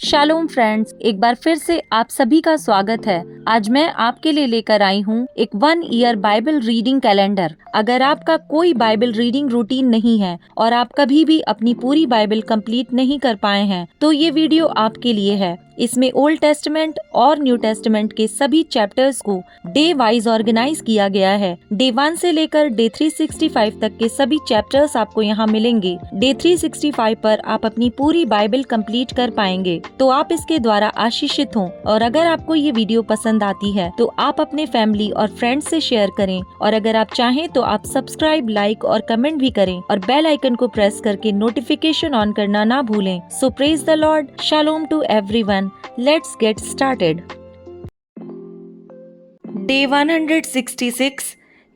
Shalom friends, एक बार फिर से आप सभी का स्वागत है। आज मैं आपके लिए लेकर आई हूँ एक 1 ईयर बाइबल रीडिंग कैलेंडर। अगर आपका कोई बाइबल रीडिंग रूटीन नहीं है और आप कभी भी अपनी पूरी बाइबल कंप्लीट नहीं कर पाए हैं, तो ये वीडियो आपके लिए है। इसमें ओल्ड टेस्टमेंट और न्यू टेस्टमेंट के सभी चैप्टर्स को डे वाइज ऑर्गेनाइज किया गया है। डे 1 से लेकर डे 365 तक के सभी चैप्टर्स आपको यहाँ मिलेंगे। डे 365 पर आप अपनी पूरी बाइबल कंप्लीट कर पाएंगे, तो आप इसके द्वारा आशीषित हों। और अगर आपको ये वीडियो पसंद आती है तो आप अपने फैमिली और फ्रेंड्स से शेयर करें, और अगर आप चाहें तो आप सब्सक्राइब, लाइक और कमेंट भी करें और बेल आइकन को प्रेस करके नोटिफिकेशन ऑन करना ना भूलें। So praise the lord, shalom to everyone. Let's get started. Day 166,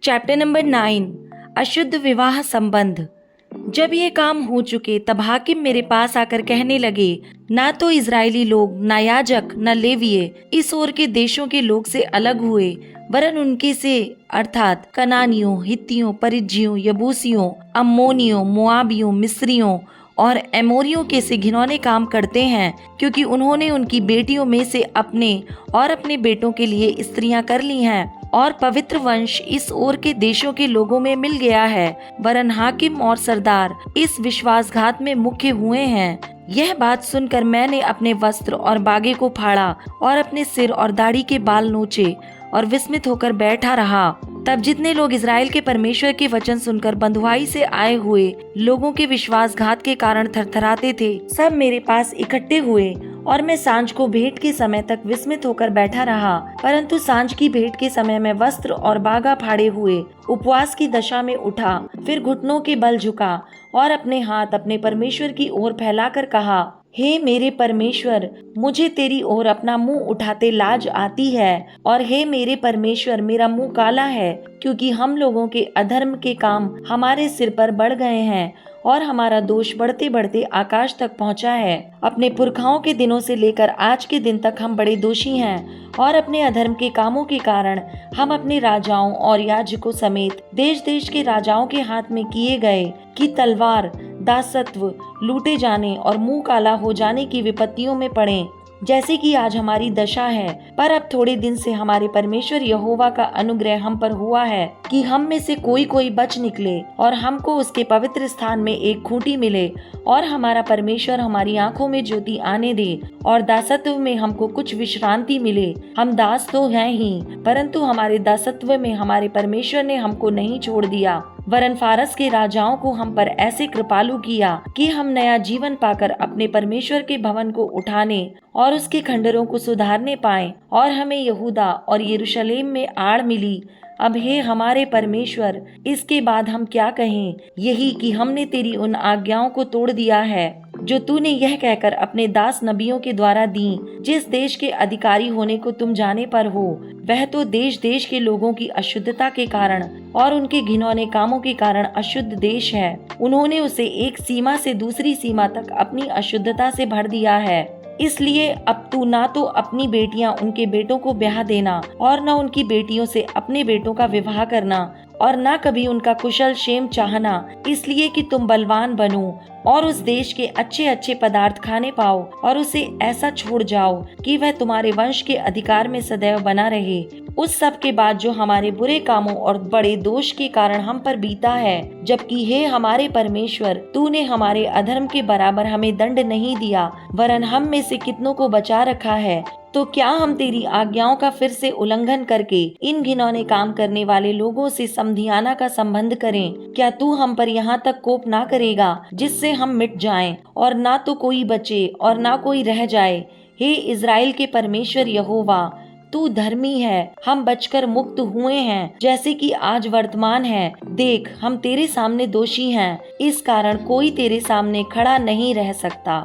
chapter number 9, अशुद्ध विवाह संबंध। जब ये काम हो चुके तब हाकिम मेरे पास आकर कहने लगे, ना तो इजरायली लोग, ना याजक, ना लेविये इस ओर के देशों के लोग से अलग हुए, वरन उनके से अर्थात कनानियों, हित्तियों, परिज्जियों, यबूसियों, अम्मोनियों, मोआबियों, मिस्रियों और एमोरियों के से घिनौने काम करते हैं, क्योंकि उन्होंने उनकी बेटियों में से अपने और अपने बेटों के लिए स्त्रियां कर ली हैं, और पवित्र वंश इस ओर के देशों के लोगों में मिल गया है, वरन हाकिम और सरदार इस विश्वासघात में मुख्य हुए हैं। यह बात सुनकर मैंने अपने वस्त्र और बागे को फाड़ा और अपने सिर और दाढ़ी के बाल नोचे और विस्मित होकर बैठा रहा। तब जितने लोग इज़राइल के परमेश्वर के वचन सुनकर बंधुआई से आए हुए लोगों के विश्वासघात के कारण थरथराते थे, सब मेरे पास इकट्ठे हुए, और मैं सांझ को भेंट के समय तक विस्मित होकर बैठा रहा। परंतु सांझ की भेंट के समय मैं वस्त्र और बागा फाड़े हुए उपवास की दशा में उठा, फिर घुटनों के बल झुका और अपने हाथ अपने परमेश्वर की ओर फैलाकर कहा, हे मेरे परमेश्वर, मुझे तेरी ओर अपना मुंह उठाते लाज आती है, और हे मेरे परमेश्वर, मेरा मुंह काला है, क्योंकि हम लोगों के अधर्म के काम हमारे सिर पर बढ़ गए हैं और हमारा दोष बढ़ते बढ़ते आकाश तक पहुंचा है। अपने पुरखाओं के दिनों से लेकर आज के दिन तक हम बड़े दोषी हैं, और अपने अधर्म के कामों के कारण हम अपने राजाओं और याजकों समेत देश देश के राजाओं के हाथ में किए गए कि तलवार, दासत्व, लूटे जाने और मुंह काला हो जाने की विपत्तियों में पड़े, जैसे कि आज हमारी दशा है। पर अब थोड़े दिन से हमारे परमेश्वर यहोवा का अनुग्रह हम पर हुआ है कि हम में से कोई कोई बच निकले और हमको उसके पवित्र स्थान में एक खूंटी मिले, और हमारा परमेश्वर हमारी आंखों में ज्योति आने दे, और दासत्व में हमको कुछ विश्रांति मिले। हम दास तो हैं ही, परंतु हमारे दासत्व में हमारे परमेश्वर ने हमको नहीं छोड़ दिया, वरन फारस के राजाओं को हम पर ऐसे कृपालु किया कि हम नया जीवन पाकर अपने परमेश्वर के भवन को उठाने और उसके खंडरों को सुधारने पाए, और हमें यहूदा और यरूशलेम में आड़ मिली। अब हे हमारे परमेश्वर, इसके बाद हम क्या कहें? यही कि हमने तेरी उन आज्ञाओं को तोड़ दिया है जो तूने यह कहकर अपने दास नबियों के द्वारा दी, जिस देश के अधिकारी होने को तुम जाने पर हो, वह तो देश देश के लोगों की अशुद्धता के कारण और उनके घिनौने कामों के कारण अशुद्ध देश है। उन्होंने उसे एक सीमा से दूसरी सीमा तक अपनी अशुद्धता से भर दिया है। इसलिए अब तू ना तो अपनी बेटियां उनके बेटों को ब्याह देना, और न उनकी बेटियों से अपने बेटों का विवाह करना, और ना कभी उनका कुशल क्षेम चाहना, इसलिए कि तुम बलवान बनो और उस देश के अच्छे अच्छे पदार्थ खाने पाओ, और उसे ऐसा छोड़ जाओ कि वह तुम्हारे वंश के अधिकार में सदैव बना रहे। उस सब के बाद जो हमारे बुरे कामों और बड़े दोष के कारण हम पर बीता है, जबकि हे हमारे परमेश्वर, तूने हमारे अधर्म के बराबर हमें दंड नहीं दिया, वरन हम में से कितनों को बचा रखा है, तो क्या हम तेरी आज्ञाओं का फिर से उल्लंघन करके इन घिनौने काम करने वाले लोगों से समधियाना का संबंध करें? क्या तू हम पर यहाँ तक कोप ना करेगा जिससे हम मिट जाएं, और ना तो कोई बचे और ना कोई रह जाए? हे इज़राइल के परमेश्वर यहोवा, तू धर्मी है, हम बचकर मुक्त हुए हैं जैसे कि आज वर्तमान है। देख, हम तेरे सामने दोषी हैं, इस कारण कोई तेरे सामने खड़ा नहीं रह सकता।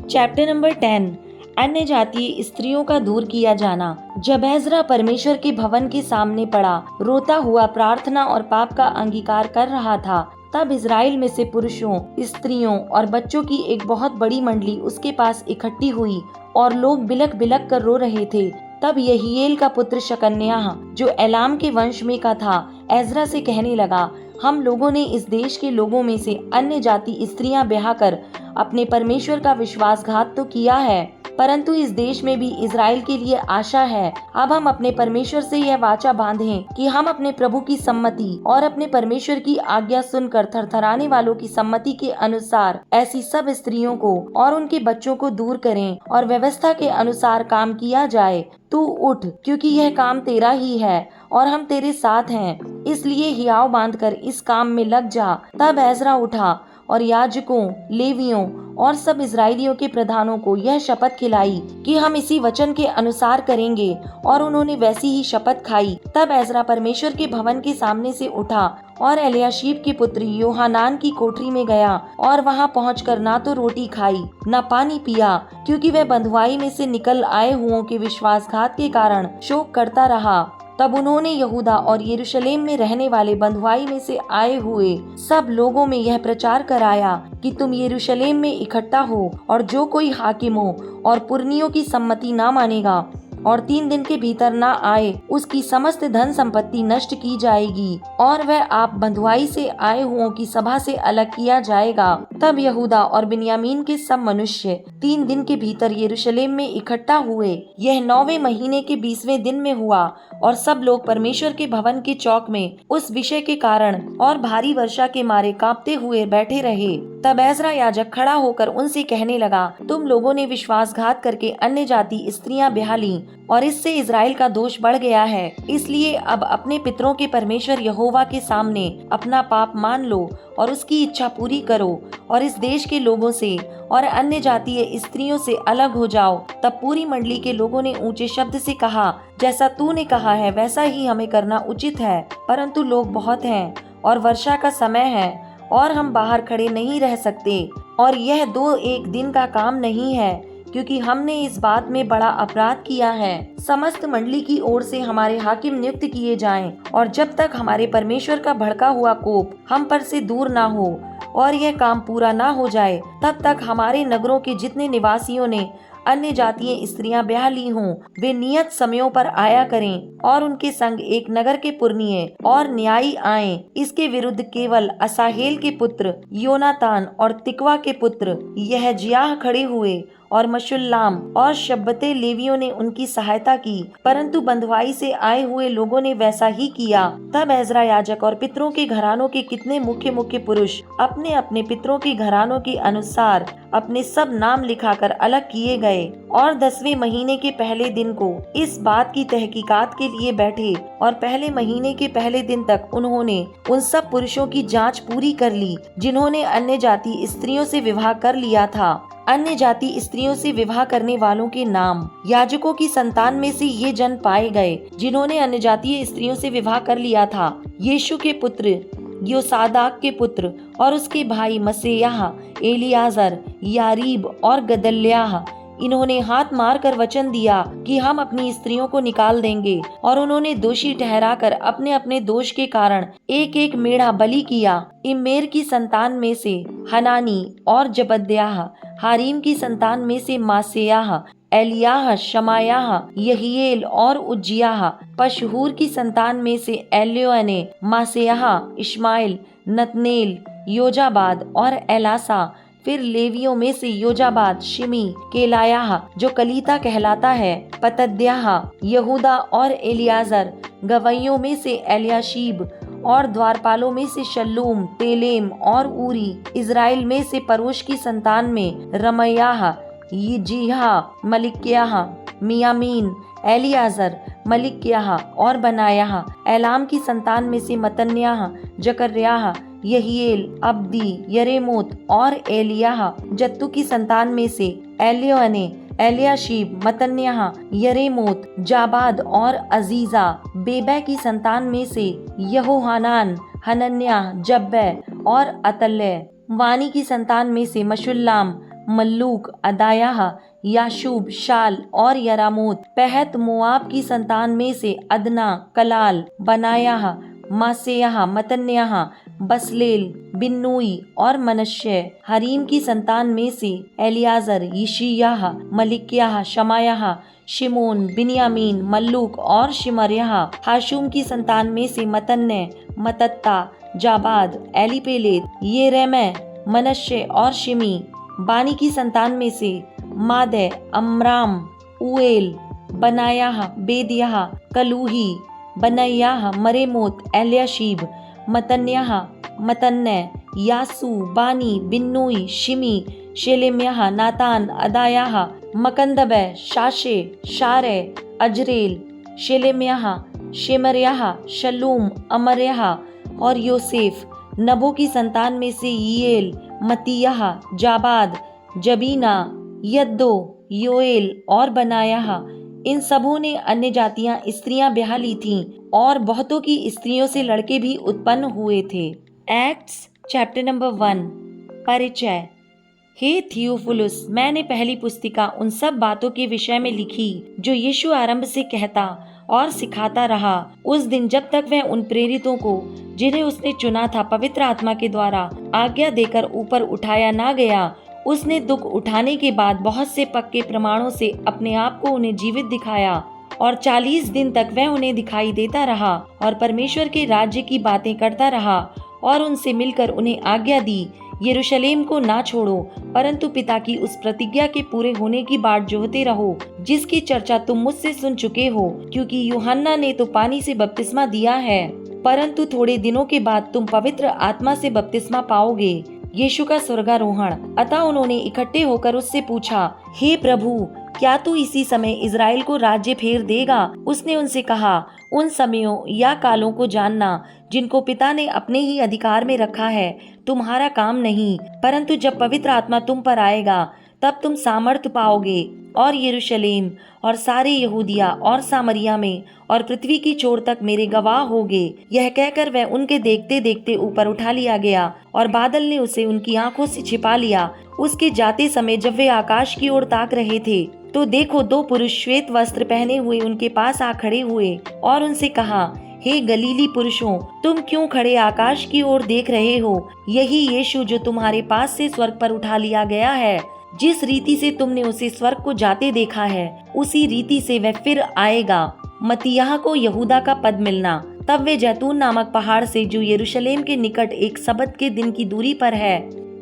चैप्टर नंबर 10, अन्य जातीय स्त्रियों का दूर किया जाना। जब एजरा परमेश्वर के भवन के सामने पड़ा, रोता हुआ प्रार्थना और पाप का अंगीकार कर रहा था, तब इज़राइल में से पुरुषों, स्त्रियों और बच्चों की एक बहुत बड़ी मंडली उसके पास इकट्ठी हुई, और लोग बिलक बिलक कर रो रहे थे। तब यहीएल का पुत्र शकन्याह, जो एलाम के वंश में का था, एजरा से कहने लगा, हम लोगों ने इस देश के लोगों में से अन्य जाति स्त्रियां ब्याह कर अपने परमेश्वर का विश्वासघात तो किया है, परंतु इस देश में भी इजराइल के लिए आशा है। अब हम अपने परमेश्वर से यह वाचा बांधें कि हम अपने प्रभु की सम्मति और अपने परमेश्वर की आज्ञा सुनकर थरथराने वालों की सम्मति के अनुसार ऐसी सब स्त्रियों को और उनके बच्चों को दूर करें और व्यवस्था के अनुसार काम किया जाए। तू उठ, क्योंकि यह काम तेरा ही है और हम तेरे साथ हैं, इसलिए हियाव बांधकर इस काम में लग जा। तब एजरा उठा और याजकों, लेवियों और सब इजरायलियों के प्रधानों को यह शपथ खिलाई कि हम इसी वचन के अनुसार करेंगे, और उन्होंने वैसी ही शपथ खाई। तब एजरा परमेश्वर के भवन के सामने से उठा और एलियाशीब की पुत्री योहानान की कोठरी में गया और वहां पहुंचकर ना तो रोटी खाई न पानी पिया, क्योंकि वह बंधुआई में से निकल आए हुओं के विश्वासघात के कारण शोक करता रहा। तब उन्होंने यहूदा और यरूशलेम में रहने वाले बंधुआई में से आए हुए सब लोगों में यह प्रचार कराया कि तुम यरूशलेम में इकट्ठा हो, और जो कोई हाकिमों और पुरनियों की सम्मति ना मानेगा और 3 दिन के भीतर ना आए, उसकी समस्त धन संपत्ति नष्ट की जाएगी और वह आप बंधुआई से आए हुओं की सभा से अलग किया जाएगा। तब यहूदा और बिन्यामीन के सब मनुष्य 3 दिन के भीतर यरूशलेम में इकट्ठा हुए। यह 9वें महीने के 20वें दिन में हुआ, और सब लोग परमेश्वर के भवन के चौक में उस विषय के कारण और भारी वर्षा के मारे कांपते हुए बैठे रहे। तब एजरा याजक खड़ा होकर उनसे कहने लगा, तुम लोगों ने विश्वासघात करके अन्य जाति स्त्रियां ब्याह लीं, और इससे इजराइल का दोष बढ़ गया है। इसलिए अब अपने पितरों के परमेश्वर यहोवा के सामने अपना पाप मान लो और उसकी इच्छा पूरी करो, और इस देश के लोगों से और अन्य जातीय स्त्रियों से अलग हो जाओ। तब पूरी मंडली के लोगों ने ऊंचे शब्द से कहा, जैसा तूने कहा है वैसा ही हमें करना उचित है, परंतु लोग बहुत हैं और वर्षा का समय है और हम बाहर खड़े नहीं रह सकते, और यह 2-1 दिन का काम नहीं है, क्योंकि हमने इस बात में बड़ा अपराध किया है। समस्त मंडली की ओर से हमारे हाकिम नियुक्त किए जाएं, और जब तक हमारे परमेश्वर का भड़का हुआ कोप हम पर से दूर ना हो और यह काम पूरा ना हो जाए, तब तक हमारे नगरों के जितने निवासियों ने अन्य जातीय स्त्रियां ब्याह ली हों, वे नियत समयों पर आया करें, और उनके संग एक नगर के पुरनिये और न्यायी आएं। इसके विरुद्ध केवल असाहेल के पुत्र योनातान और तिकवा के पुत्र यहजियाह खड़े हुए, और मशुल्लाम और शब्बते लेवियों ने उनकी सहायता की, परंतु बंधुआई से आए हुए लोगों ने वैसा ही किया। तब एजरा याजक और पितरों के घरानों के कितने मुख्य मुख्य पुरुष अपने अपने पितरों के घरानों के अनुसार अपने सब नाम लिखाकर अलग किए गए, और 10वें महीने के पहले दिन को इस बात की तहकीकात के लिए बैठे, और पहले महीने के पहले दिन तक उन्होंने उन सब पुरुषों की जांच पूरी कर ली जिन्होंने अन्य जाति स्त्रियों से विवाह कर लिया था। अन्य जाति स्त्रियों से विवाह करने वालों के नाम याजकों की संतान में से ये जन पाए गए जिन्होंने अन्य जातीय स्त्रियों से विवाह कर लिया था। यीशु के पुत्र योसादाक के पुत्र और उसके भाई मसेयाह, एलियाजर, यारीब और गदल्याह, इन्होंने हाथ मार कर वचन दिया कि हम अपनी स्त्रियों को निकाल देंगे, और उन्होंने दोषी ठहराकर अपने अपने दोष के कारण एक एक मेढ़ा बलि किया। इम्मेर की संतान में से हनानी और जबद्याह, हारीम की संतान में से मासेयाह, एलियाह, शमायाह, यहीएल और उज्जियाह, पशहूर की संतान में से एल्योने, मासेयाह, इश्माइल, नतनेल, योजाबाद और एलासा। फिर लेवियों में से योजाबाद, शिमी, केलायाह जो कलीता कहलाता है, पतद्याह, यहूदा और एलियाजर। गवैयों में से एलियाशीब, और द्वारपालों में से शल्लूम, तेलेम और ऊरी। इजराइल में से परोश की संतान में रमयाह, यिजिहा, मलिक्याह, मियामीन, एलियाजर, मलिक्याह और बनायाह। एलाम की संतान में से मतन्याह, जकर्याह, यहीएल, अब्दी, यरेमोत और एलियाह। जत्तू की संतान में से एलियोने, एलियाशीब, मतन्याह, यरेमोत, जाबाद और अजीजा। बेबै की संतान में से यहोहानान, हनन्याह, जब्बै और अतल्य। वानी की संतान में से मशुल्लाम, मल्लूक, अदायाह, याशूब, शाल और यरामोत। पहत मोआब की संतान में से अदना, कलाल, बनायाह, मासेयाह, मतन्याह, बसलेल, बिन्नुई और मनश्शे। हरीम की संतान में से एलियाजर, यिशियाह, मलिक्याह, शमायाह, शिमोन, बिन्यामीन, मल्लूक और शिमर्याह। हाशूम की संतान में से मतन्ने, मतत्ता, जाबाद, एलीपेलेत, येरेमै, मनश्शे और शिमी। बानी की संतान में से मादे, अमराम, उएल, बनायाह, बेदियाह, कलूही, बनयाह, मरेमोत, एल्याशीब, मतन्याह, मतन्ने, यासू, बानी, बिन्नुई, शिमी, शेलेम्याह, नातान, अदायाह, मकंदबे, शाशे, शारे, अजरेल, शेलेम्याह, शेमर्याह, शल्लूम, अमर्याह और योसेफ। नबो की संतान में से यीएल, मतियाह, जाबाद, जबीना, यद्दो, योएल और बनायाह, इन सबों ने अन्य जातियां स्त्रियां ब्याह ली थीं और बहुतों की स्त्रियों से लड़के भी उत्पन्न हुए थे। Acts chapter number 1। परिचय। हे थियोफिलुस, मैंने पहली पुस्तिका उन सब बातों के विषय में लिखी जो यीशु आरंभ से कहता और सिखाता रहा, उस दिन जब तक वह उन प्रेरितों को जिन्हें उसने चुना था पवित्र आत्मा के द्वारा आज्ञा देकर ऊपर उठाया ना गया। उसने दुख उठाने के बाद बहुत से पक्के प्रमाणों से अपने आप को उन्हें जीवित दिखाया और 40 दिन तक वह उन्हें दिखाई देता रहा और परमेश्वर के राज्य की बातें करता रहा और उनसे मिलकर उन्हें आज्ञा दी, यरूशलेम को ना छोड़ो, परंतु पिता की उस प्रतिज्ञा के पूरे होने की बाट जोहते रहो जिसकी चर्चा तुम मुझसे सुन चुके हो, क्योंकि यूहन्ना ने तो पानी से बपतिस्मा दिया है, परंतु थोड़े दिनों के बाद तुम पवित्र आत्मा से बपतिस्मा पाओगे। यीशु का स्वर्गारोहण। अतः उन्होंने इकट्ठे होकर उससे पूछा, हे प्रभु, क्या तू इसी समय इज़राइल को राज्य फेर देगा? उसने उनसे कहा, उन समयों या कालों को जानना जिनको पिता ने अपने ही अधिकार में रखा है तुम्हारा काम नहीं, परंतु जब पवित्र आत्मा तुम पर आएगा तब तुम सामर्थ पाओगे और यरूशलेम और सारे यहूदिया और सामरिया में और पृथ्वी की छोर तक मेरे गवाह होगे। यह कहकर वह उनके देखते देखते ऊपर उठा लिया गया और बादल ने उसे उनकी आंखों से छिपा लिया। उसके जाते समय जब वे आकाश की ओर ताक रहे थे तो देखो, 2 पुरुष श्वेत वस्त्र पहने हुए उनके पास आ खड़े हुए और उनसे कहा, हे गलीली पुरुषों, तुम क्यों खड़े आकाश की ओर देख रहे हो? यही यीशु जो तुम्हारे पास से स्वर्ग पर उठा लिया गया है, जिस रीति से तुमने उसे स्वर्ग को जाते देखा है, उसी रीति से वह फिर आएगा। मतियाह को यहूदा का पद मिलना। तब वे जैतून नामक पहाड़ से जो यरूशलेम के निकट एक सबत के दिन की दूरी पर है,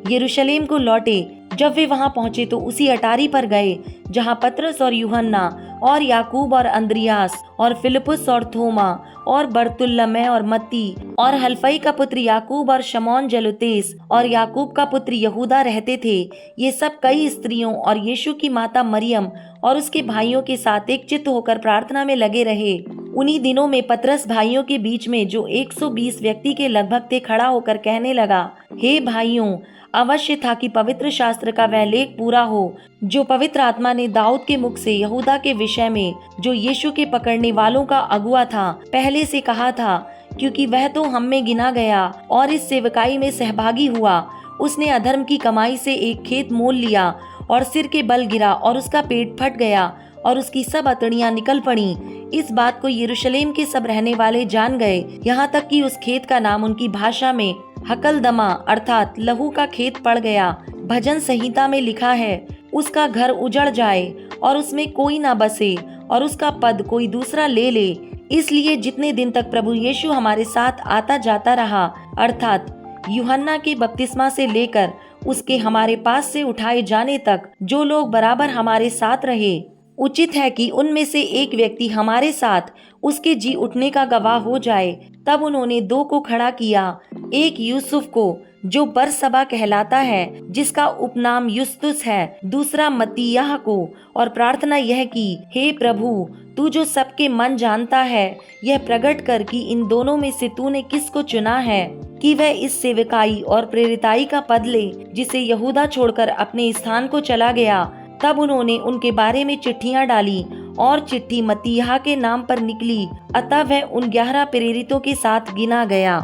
यरूशलेम को लौटे। जब वे वहां पहुंचे तो उसी अटारी पर गए जहां पतरस और यूहन्ना और याकूब और अंद्रियास और फिलिपुस और थोमा और बरतुल्मै और मत्ती और हल्फई का पुत्र याकूब और शमौन जलोतेस और याकूब का पुत्र यहूदा रहते थे। ये सब कई स्त्रियों और यीशु की माता मरियम और उसके भाइयों के साथ एक चित्त होकर प्रार्थना में लगे रहे। उन्हीं दिनों में पतरस भाइयों के बीच में जो 120 व्यक्ति के लगभग थे खड़ा होकर कहने लगा, हे भाइयों, अवश्य था कि पवित्र शास्त्र का वह लेख पूरा हो जो पवित्र आत्मा ने दाऊद के मुख से यहूदा के विषय में, जो यीशु के पकड़ने वालों का अगुआ था, पहले से कहा था, क्योंकि वह तो हम में गिना गया और इस सेवकाई में सहभागी हुआ। उसने अधर्म की कमाई से एक खेत मोल लिया और सिर के बल गिरा और उसका पेट फट गया और उसकी सब अतड़ियां निकल पड़ी। इस बात को यरूशलेम के सब रहने वाले जान गए, यहाँ तक कि उस खेत का नाम उनकी भाषा में हकलदमा अर्थात लहू का खेत पड़ गया। भजन संहिता में लिखा है, उसका घर उजड़ जाए और उसमें कोई ना बसे और उसका पद कोई दूसरा ले ले। इसलिए जितने दिन तक प्रभु यीशु हमारे साथ आता जाता रहा, अर्थात यूहन्ना के बपतिस्मा से लेकर उसके हमारे पास से उठाए जाने तक जो लोग बराबर हमारे साथ रहे, उचित है कि उनमें से एक व्यक्ति हमारे साथ उसके जी उठने का गवाह हो जाए। तब उन्होंने 2 को खड़ा किया, एक यूसुफ को जो बरसबा कहलाता है, जिसका उपनाम युस्तुस है, दूसरा मत्तियाह को, और प्रार्थना यह की, हे प्रभु, तू जो सबके मन जानता है, यह प्रकट कर कि इन दोनों में से तूने किसको चुना है कि वह इस सेवकाई और प्रेरिताई का पद ले जिसे यहूदा छोड़कर अपने स्थान को चला गया। तब उन्होंने उनके बारे में चिट्ठियां डाली और चिट्ठी मत्तियाह के नाम पर निकली। अतः वह उन 11 प्रेरितों के साथ गिना गया।